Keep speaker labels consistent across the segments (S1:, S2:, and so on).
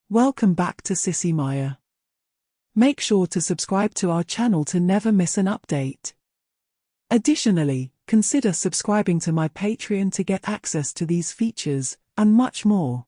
S1: Welcome back to Sissy Maya. Make sure to subscribe to our channel to never miss an update. Additionally, consider subscribing to my Patreon to get access to these features, and much more.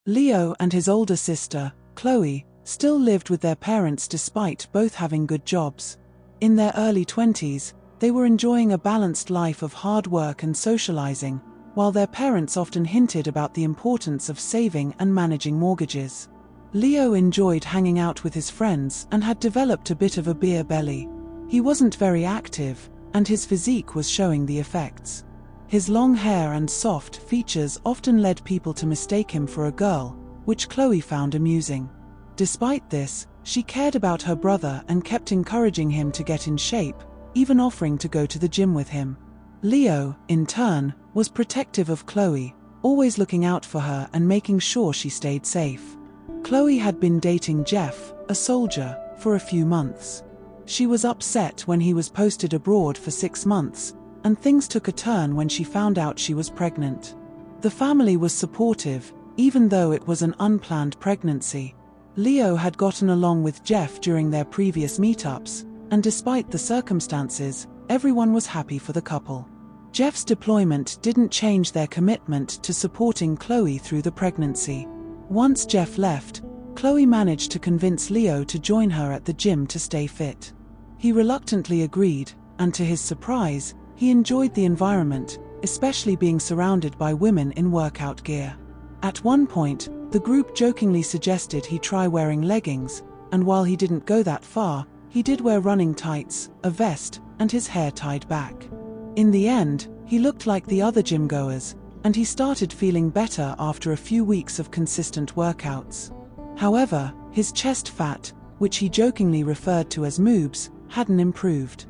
S1: Leo and his older sister, Chloe, still lived with their parents despite both having good jobs. In their early 20s, they were enjoying a balanced life of hard work and socializing, while their parents often hinted about the importance of saving and managing mortgages. Leo enjoyed hanging out with his friends and had developed a bit of a beer belly. He wasn't very active, and his physique was showing the effects. His long hair and soft features often led people to mistake him for a girl, which Chloe found amusing. Despite this, she cared about her brother and kept encouraging him to get in shape, even offering to go to the gym with him. Leo, in turn, was protective of Chloe, always looking out for her and making sure she stayed safe. Chloe had been dating Jeff, a soldier, for a few months. She was upset when he was posted abroad for 6 months, and things took a turn when she found out she was pregnant. The family was supportive, even though it was an unplanned pregnancy. Leo had gotten along with Jeff during their previous meetups, and despite the circumstances, everyone was happy for the couple. Jeff's deployment didn't change their commitment to supporting Chloe through the pregnancy. Once Jeff left, Chloe managed to convince Leo to join her at the gym to stay fit. He reluctantly agreed, and to his surprise, he enjoyed the environment, especially being surrounded by women in workout gear. At one point, the group jokingly suggested he try wearing leggings, and while he didn't go that far, he did wear running tights, a vest, and his hair tied back. In the end, he looked like the other gym-goers, and he started feeling better after a few weeks of consistent workouts. However, his chest fat, which he jokingly referred to as moobs, hadn't improved.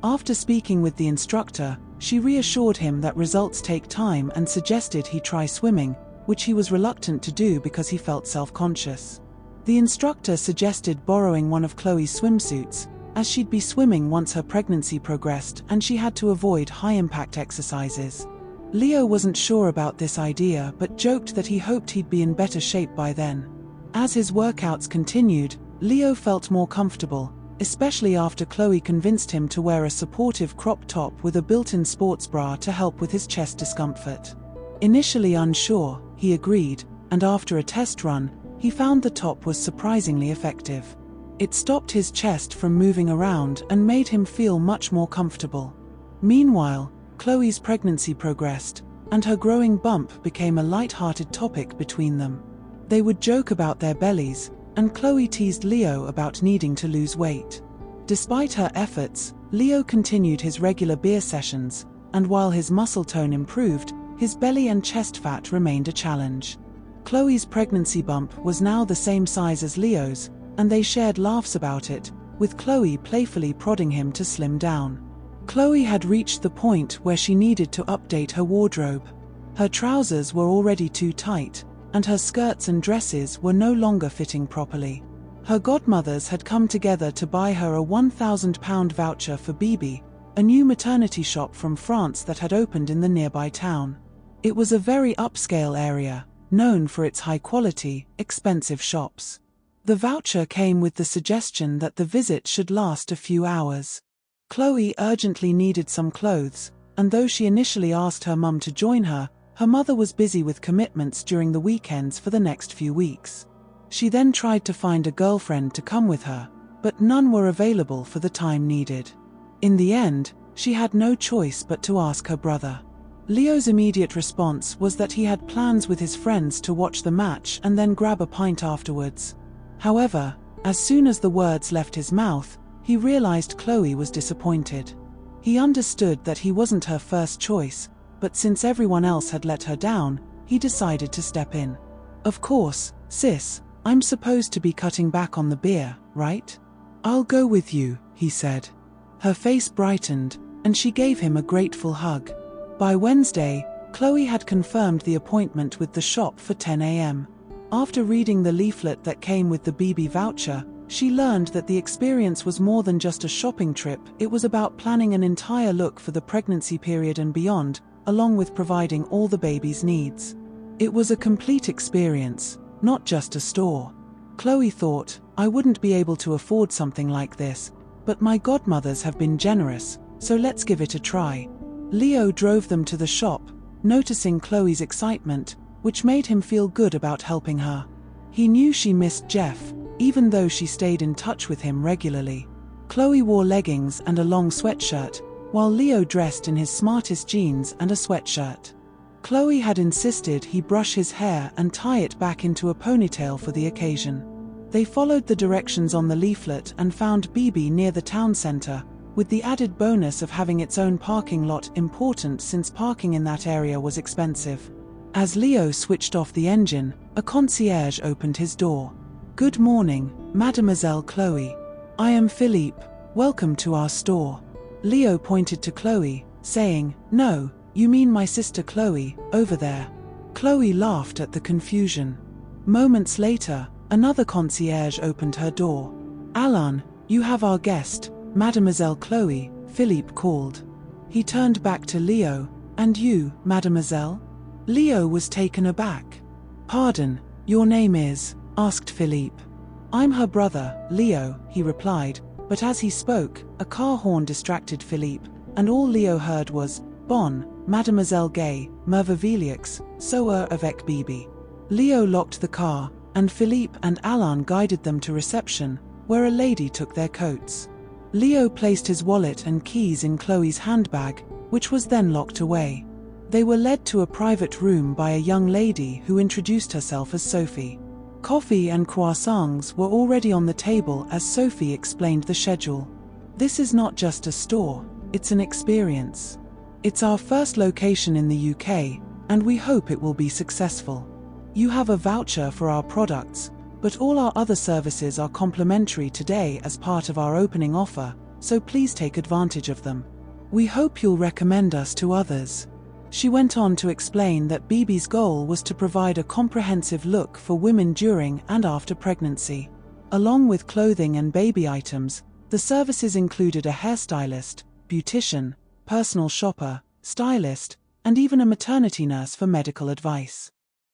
S1: After speaking with the instructor, she reassured him that results take time and suggested he try swimming, which he was reluctant to do because he felt self-conscious. The instructor suggested borrowing one of Chloe's swimsuits, as she'd be swimming once her pregnancy progressed and she had to avoid high-impact exercises. Leo wasn't sure about this idea but joked that he hoped he'd be in better shape by then. As his workouts continued, Leo felt more comfortable, especially after Chloe convinced him to wear a supportive crop top with a built-in sports bra to help with his chest discomfort. Initially unsure, he agreed, and after a test run, he found the top was surprisingly effective. It stopped his chest from moving around and made him feel much more comfortable. Meanwhile, Chloe's pregnancy progressed, and her growing bump became a light-hearted topic between them. They would joke about their bellies, and Chloe teased Leo about needing to lose weight. Despite her efforts, Leo continued his regular beer sessions, and while his muscle tone improved, his belly and chest fat remained a challenge. Chloe's pregnancy bump was now the same size as Leo's, and they shared laughs about it, with Chloe playfully prodding him to slim down. Chloe had reached the point where she needed to update her wardrobe. Her trousers were already too tight, and her skirts and dresses were no longer fitting properly. Her godmothers had come together to buy her a £1,000 voucher for Bibi, a new maternity shop from France that had opened in the nearby town. It was a very upscale area, known for its high-quality, expensive shops. The voucher came with the suggestion that the visit should last a few hours. Chloe urgently needed some clothes, and though she initially asked her mum to join her, her mother was busy with commitments during the weekends for the next few weeks. She then tried to find a girlfriend to come with her, but none were available for the time needed. In the end, she had no choice but to ask her brother. Leo's immediate response was that he had plans with his friends to watch the match and then grab a pint afterwards. However, as soon as the words left his mouth, he realized Chloe was disappointed. He understood that he wasn't her first choice, but since everyone else had let her down, he decided to step in. "Of course, sis, I'm supposed to be cutting back on the beer, right? I'll go with you," he said. Her face brightened, and she gave him a grateful hug. By Wednesday, Chloe had confirmed the appointment with the shop for 10 a.m. After reading the leaflet that came with the BB voucher, she learned that the experience was more than just a shopping trip. It was about planning an entire look for the pregnancy period and beyond, along with providing all the baby's needs. It was a complete experience, not just a store. Chloe thought, I wouldn't be able to afford something like this, but my godmothers have been generous, so let's give it a try. Leo drove them to the shop, noticing Chloe's excitement, which made him feel good about helping her. He knew she missed Jeff, even though she stayed in touch with him regularly. Chloe wore leggings and a long sweatshirt, while Leo dressed in his smartest jeans and a sweatshirt. Chloe had insisted he brush his hair and tie it back into a ponytail for the occasion. They followed the directions on the leaflet and found BB near the town center, with the added bonus of having its own parking lot important since parking in that area was expensive. As Leo switched off the engine, a concierge opened his door. Good morning, Mademoiselle Chloe. I am Philippe, welcome to our store. Leo pointed to Chloe, saying, No, you mean my sister Chloe, over there. Chloe laughed at the confusion. Moments later, another concierge opened her door. Alan, you have our guest, Mademoiselle Chloe, Philippe called. He turned back to Leo, and you, Mademoiselle? Leo was taken aback. Pardon, your name is? Asked Philippe. I'm her brother, Leo, he replied, but as he spoke, a car horn distracted Philippe, and all Leo heard was, Bon, Mademoiselle Gay, Merveilleux, Soeur avec Bibi. Leo locked the car, and Philippe and Alan guided them to reception, where a lady took their coats. Leo placed his wallet and keys in Chloe's handbag, which was then locked away. They were led to a private room by a young lady who introduced herself as Sophie. Coffee and croissants were already on the table as Sophie explained the schedule. This is not just a store, it's an experience. It's our first location in the UK, and we hope it will be successful. You have a voucher for our products, but all our other services are complimentary today as part of our opening offer, so please take advantage of them. We hope you'll recommend us to others. She went on to explain that BB's goal was to provide a comprehensive look for women during and after pregnancy. Along with clothing and baby items, the services included a hairstylist, beautician, personal shopper, stylist, and even a maternity nurse for medical advice.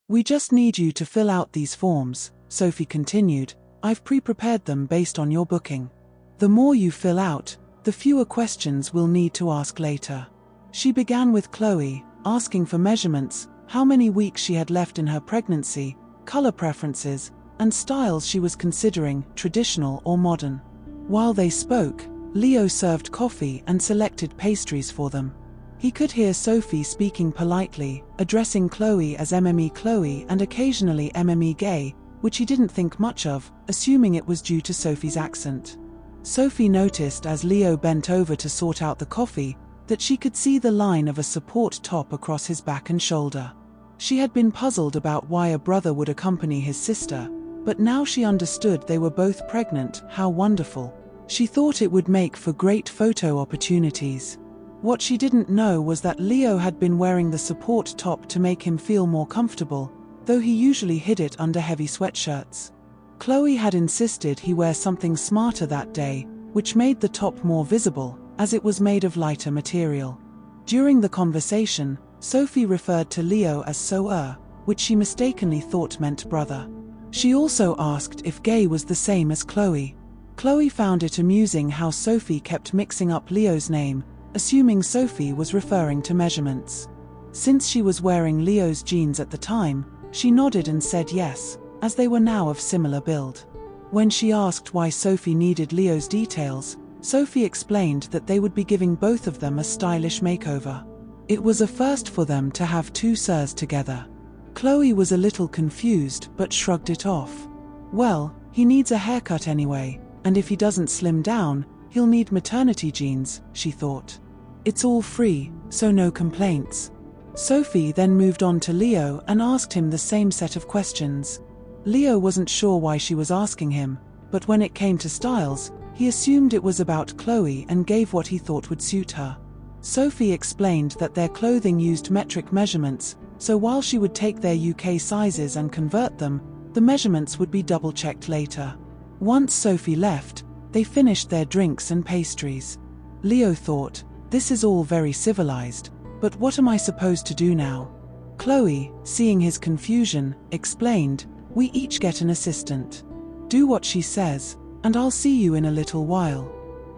S1: We just need you to fill out these forms, Sophie continued. I've pre-prepared them based on your booking. The more you fill out, the fewer questions we'll need to ask later. She began with Chloe, asking for measurements, how many weeks she had left in her pregnancy, color preferences, and styles she was considering, traditional or modern. While they spoke, Leo served coffee and selected pastries for them. He could hear Sophie speaking politely, addressing Chloe as MME Chloe and occasionally MME Gay, which he didn't think much of, assuming it was due to Sophie's accent. Sophie noticed as Leo bent over to sort out the coffee, that she could see the line of a support top across his back and shoulder. She had been puzzled about why a brother would accompany his sister, but now she understood they were both pregnant. How wonderful. She thought it would make for great photo opportunities. What she didn't know was that Leo had been wearing the support top to make him feel more comfortable, though he usually hid it under heavy sweatshirts. Chloe had insisted he wear something smarter that day, which made the top more visible, as it was made of lighter material. During the conversation, Sophie referred to Leo as Soeur, which she mistakenly thought meant brother. She also asked if Gay was the same as Chloe. Chloe found it amusing how Sophie kept mixing up Leo's name, assuming Sophie was referring to measurements. Since she was wearing Leo's jeans at the time, she nodded and said yes, as they were now of similar build. When she asked why Sophie needed Leo's details, Sophie explained that they would be giving both of them a stylish makeover. It was a first for them to have two sirs together. Chloe was a little confused but shrugged it off. Well, he needs a haircut anyway, and if he doesn't slim down, he'll need maternity jeans, she thought. It's all free, so no complaints. Sophie then moved on to Leo and asked him the same set of questions. Leo wasn't sure why she was asking him, but when it came to styles, he assumed it was about Chloe and gave what he thought would suit her. Sophie explained that their clothing used metric measurements, so while she would take their UK sizes and convert them, the measurements would be double-checked later. Once Sophie left, they finished their drinks and pastries. Leo thought, this is all very civilized, but what am I supposed to do now? Chloe, seeing his confusion, explained, We each get an assistant. Do what she says, and I'll see you in a little while.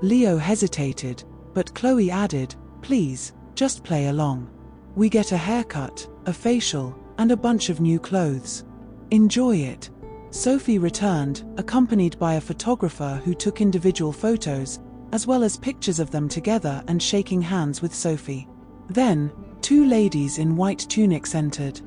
S1: Leo hesitated, but Chloe added, please, just play along. We get a haircut, a facial, and a bunch of new clothes. Enjoy it. Sophie returned, accompanied by a photographer who took individual photos, as well as pictures of them together and shaking hands with Sophie. Then, two ladies in white tunics entered.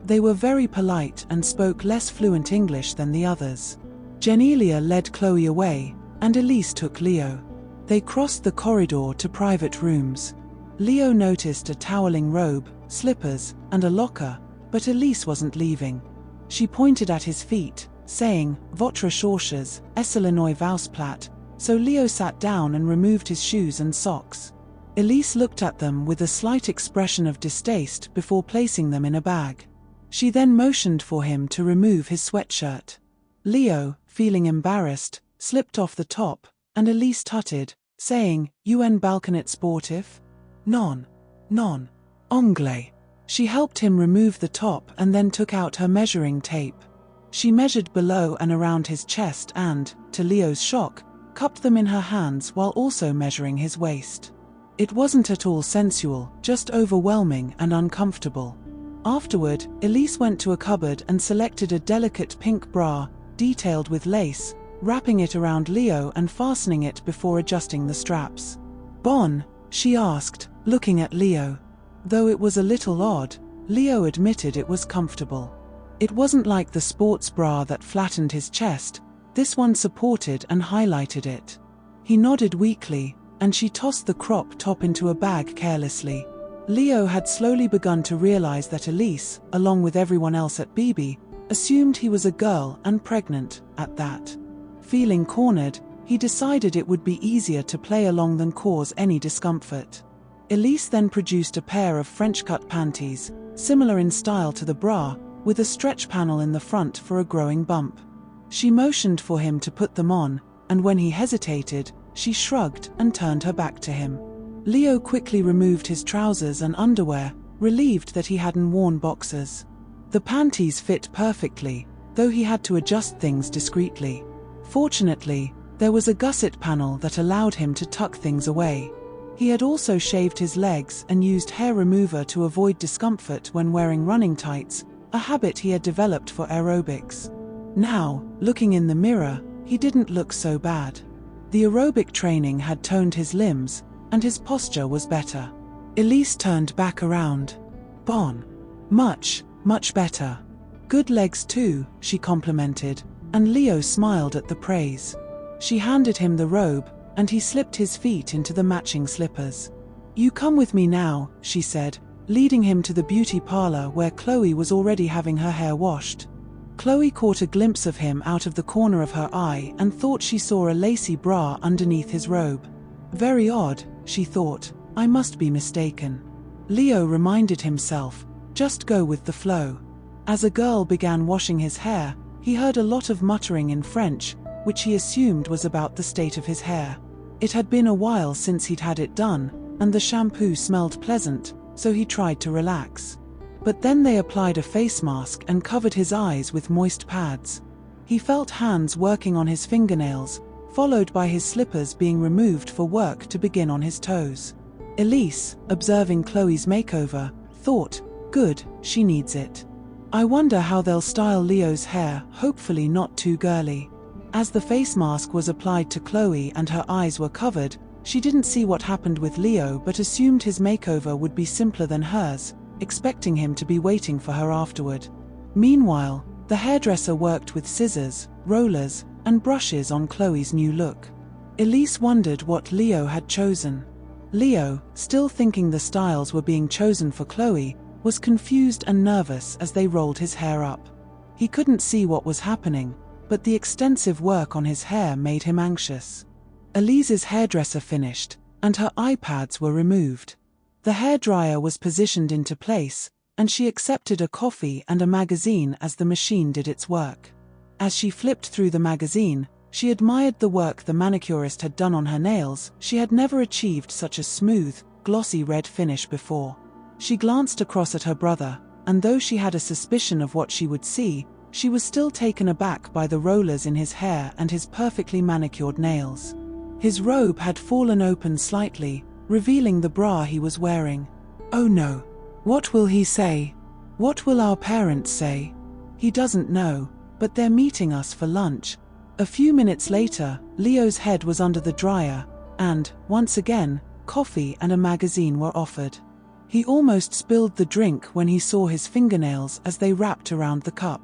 S1: They were very polite and spoke less fluent English than the others. Genelia led Chloe away, and Elise took Leo. They crossed the corridor to private rooms. Leo noticed a toweling robe, slippers, and a locker, but Elise wasn't leaving. She pointed at his feet, saying, Votre chaussures, est le nouveau plat, so Leo sat down and removed his shoes and socks. Elise looked at them with a slight expression of distaste before placing them in a bag. She then motioned for him to remove his sweatshirt. Leo, feeling embarrassed, slipped off the top, and Elise tutted, saying, Un balconet sportif? Non. Anglais. She helped him remove the top and then took out her measuring tape. She measured below and around his chest and, to Leo's shock, cupped them in her hands while also measuring his waist. It wasn't at all sensual, just overwhelming and uncomfortable. Afterward, Elise went to a cupboard and selected a delicate pink bra, detailed with lace, wrapping it around Leo and fastening it before adjusting the straps. Bon? She asked, looking at Leo. Though it was a little odd, Leo admitted it was comfortable. It wasn't like the sports bra that flattened his chest, this one supported and highlighted it. He nodded weakly, and she tossed the crop top into a bag carelessly. Leo had slowly begun to realize that Elise, along with everyone else at BB, assumed he was a girl and pregnant, at that. Feeling cornered, he decided it would be easier to play along than cause any discomfort. Elise then produced a pair of French-cut panties, similar in style to the bra, with a stretch panel in the front for a growing bump. She motioned for him to put them on, and when he hesitated, she shrugged and turned her back to him. Leo quickly removed his trousers and underwear, relieved that he hadn't worn boxers. The panties fit perfectly, though he had to adjust things discreetly. Fortunately, there was a gusset panel that allowed him to tuck things away. He had also shaved his legs and used hair remover to avoid discomfort when wearing running tights, a habit he had developed for aerobics. Now, looking in the mirror, he didn't look so bad. The aerobic training had toned his limbs, and his posture was better. Elise turned back around. Bon. Much better. Good legs too, she complimented, and Leo smiled at the praise. She handed him the robe, and he slipped his feet into the matching slippers. You come with me now, she said, leading him to the beauty parlor where Chloe was already having her hair washed. Chloe caught a glimpse of him out of the corner of her eye and thought she saw a lacy bra underneath his robe. Very odd, she thought, I must be mistaken. Leo reminded himself, just go with the flow. As a girl began washing his hair, he heard a lot of muttering in French, which he assumed was about the state of his hair. It had been a while since he'd had it done, and the shampoo smelled pleasant, so he tried to relax. But then they applied a face mask and covered his eyes with moist pads. He felt hands working on his fingernails, followed by his slippers being removed for work to begin on his toes. Elise, observing Chloe's makeover, thought, good, she needs it. I wonder how they'll style Leo's hair, hopefully not too girly. As the face mask was applied to Chloe and her eyes were covered, she didn't see what happened with Leo but assumed his makeover would be simpler than hers, expecting him to be waiting for her afterward. Meanwhile, the hairdresser worked with scissors, rollers, and brushes on Chloe's new look. Elise wondered what Leo had chosen. Leo, still thinking the styles were being chosen for Chloe, was confused and nervous as they rolled his hair up. He couldn't see what was happening, but the extensive work on his hair made him anxious. Elise's hairdresser finished, and her eye pads were removed. The hairdryer was positioned into place, and she accepted a coffee and a magazine as the machine did its work. As she flipped through the magazine, she admired the work the manicurist had done on her nails. She had never achieved such a smooth, glossy red finish before. She glanced across at her brother, and though she had a suspicion of what she would see, She was still taken aback by the rollers in his hair and his perfectly manicured nails. His robe had fallen open slightly, revealing the bra he was wearing. Oh no. What will he say? What will our parents say? He doesn't know, but they're meeting us for lunch. A few minutes later, Leo's head was under the dryer, and, once again, coffee and a magazine were offered. He almost spilled the drink when he saw his fingernails as they wrapped around the cup.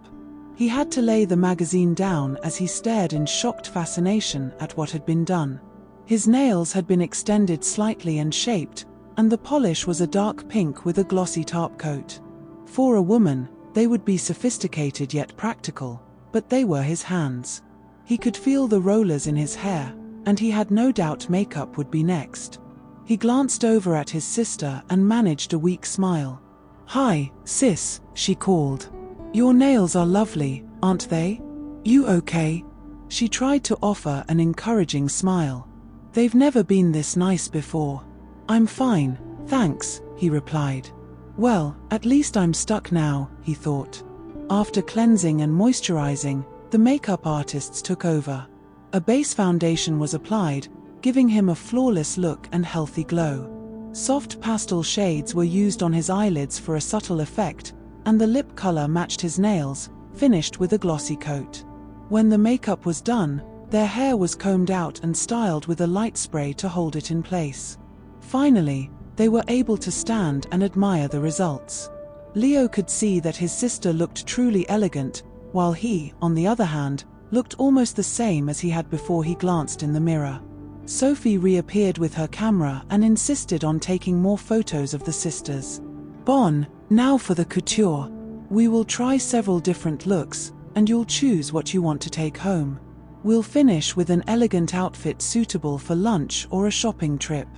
S1: He had to lay the magazine down as he stared in shocked fascination at what had been done. His nails had been extended slightly and shaped, and the polish was a dark pink with a glossy top coat. For a woman, they would be sophisticated yet practical, but they were his hands. He could feel the rollers in his hair, and he had no doubt makeup would be next. He glanced over at his sister and managed a weak smile. "Hi, sis," she called. "Your nails are lovely, aren't they? You okay?" She tried to offer an encouraging smile. "They've never been this nice before." "I'm fine, thanks," he replied. "Well, at least I'm stuck now," he thought. After cleansing and moisturizing, the makeup artists took over. A base foundation was applied, giving him a flawless look and healthy glow. Soft pastel shades were used on his eyelids for a subtle effect, and the lip color matched his nails, finished with a glossy coat. When the makeup was done, their hair was combed out and styled with a light spray to hold it in place. Finally, they were able to stand and admire the results. Leo could see that his sister looked truly elegant, while he, on the other hand, looked almost the same as he had before he glanced in the mirror. Sophie reappeared with her camera and insisted on taking more photos of the sisters. "Bon, now for the couture. We will try several different looks, and you'll choose what you want to take home. We'll finish with an elegant outfit suitable for lunch or a shopping trip.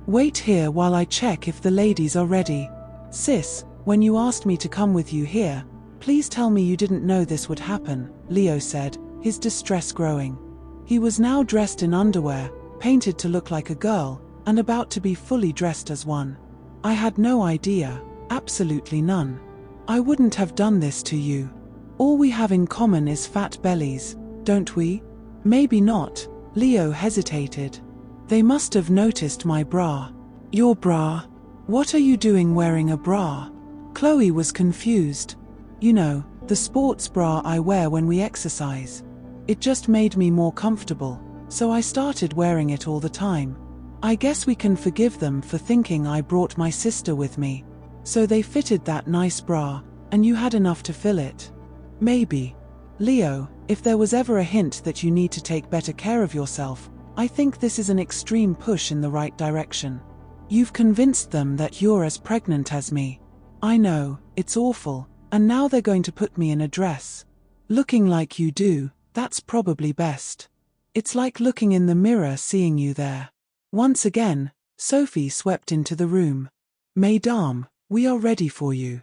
S1: Wait here while I check if the ladies are ready. Sis, when you asked me to come with you here, please tell me you didn't know this would happen," Leo said, his distress growing. He was now dressed in underwear, painted to look like a girl, and about to be fully dressed as one. "I had no idea, absolutely none. I wouldn't have done this to you. All we have in common is fat bellies, don't we?" "Maybe not," Leo hesitated. "They must have noticed my bra." "Your bra? What are you doing wearing a bra?" Chloe was confused. "You know, the sports bra I wear when we exercise. It just made me more comfortable, so I started wearing it all the time. I guess we can forgive them for thinking I brought my sister with me. So they fitted that nice bra, and you had enough to fill it." "Maybe. Leo, if there was ever a hint that you need to take better care of yourself, I think this is an extreme push in the right direction. You've convinced them that you're as pregnant as me. I know, it's awful, and now they're going to put me in a dress. Looking like you do, that's probably best. It's like looking in the mirror seeing you there." Once again, Sophie swept into the room. "Mesdames, we are ready for you.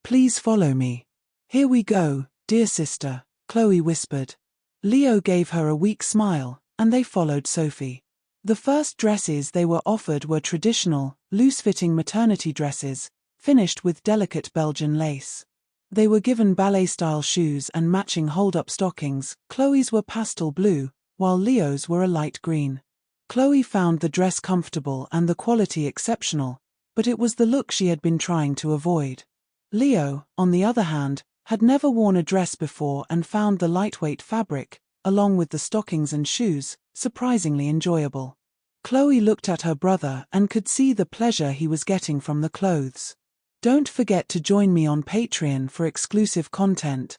S1: Please follow me." "Here we go, dear sister," Chloe whispered. Leo gave her a weak smile, and they followed Sophie. The first dresses they were offered were traditional, loose-fitting maternity dresses, finished with delicate Belgian lace. They were given ballet-style shoes and matching hold-up stockings. Chloe's were pastel blue, while Leo's were a light green. Chloe found the dress comfortable and the quality exceptional, but it was the look she had been trying to avoid. Leo, on the other hand, had never worn a dress before and found the lightweight fabric, along with the stockings and shoes, surprisingly enjoyable. Chloe looked at her brother and could see the pleasure he was getting from the clothes. "Don't forget to join me on Patreon for exclusive content,"